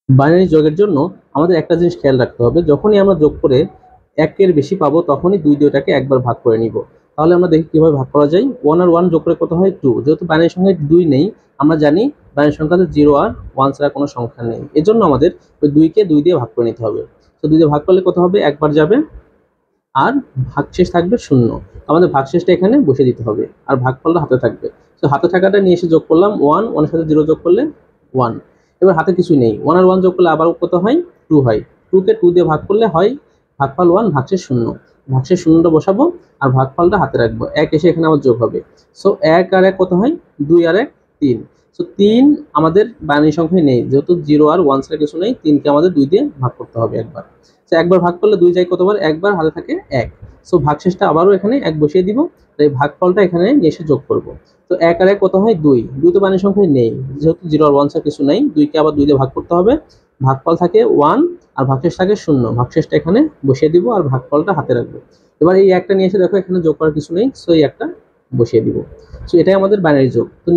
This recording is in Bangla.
বাইনারি যোগের জন্য আমাদের একটা জিনিস খেয়াল রাখতে হবে, যখনই আমরা যোগ করে একের বেশি পাবো তখনই দুই দুইটাকে একবার ভাগ করে নিব। তাহলে আমরা দেখি কিভাবে ভাগ করা যায়। 1 আর 1 যোগ করে কত হয় 2। যেহেতু বাইনারি সংখ্যায় 2 নেই, আমরা জানি বাইনারি সংখ্যাতে 0 আর 1 ছাড়া কোনো সংখ্যা নেই, এজন্য আমাদের ওই 2 কে 2 দিয়ে ভাগ করে নিতে হবে। তো 2 দিয়ে ভাগ করলে কত হবে, একবার যাবে আর ভাগশেষ থাকবে 0। আমাদের ভাগশেষটা এখানে বসিয়ে দিতে হবে আর ভাগফলটা হাতে থাকবে। তো হাতে থাকাটা নিয়ে এসে যোগ করলাম 1, 1 এর সাথে 0 যোগ করলে 1। এবার হাতে কিছুই নেই, 1 আর 1 যোগ করলে আবার কত হয় 2 হয়। 2 কে 2 দিয়ে ভাগ করলে হয় ভাগফল 1 ভাগশেষ 0। ভাগশেষ 0টা বসাবো আর ভাগফলটা হাতে রাখবো, 1 এসে এখানে আবার যোগ হবে। সো 1 আর 1 কত হয়, 2 আর 1 3। সো 3 আমাদের বাইনারি সংখ্যায় নেই, যেহেতু 0 আর 1 ছাড়া কিছু নেই, 3 কে আমাদের 2 দিয়ে ভাগ করতে হবে একবার। সো একবার ভাগ করলে 2 যায় কতবার, একবার, হাতে থাকে 1। সো ভাগশেষটা আবারও এখানে 1 বসিয়ে দিব, তাই ভাগফলটা এখানে নিয়ে এসে যোগ করব। তো 1 আর 1 কত হয় 2, 2 তো বাইনারি সংখ্যায় নেই, যেহেতু 0 আর 1 ছাড়া কিছু নাই, 2 কে আবার 2 দিয়ে ভাগ করতে হবে। ভাগফল থাকে 1 আর ভাগশেষ থাকে 0, ভাগশেষটা এখানে বসিয়ে দিব আর ভাগফলটা হাতে রাখবো। এবার এই একটা নিয়ে এসে দেখো এখানে যোগ করার কিছু নেই, সো এই একটা বসিয়ে দিব। সো এটাই আমাদের বাইনারি যোগ। তো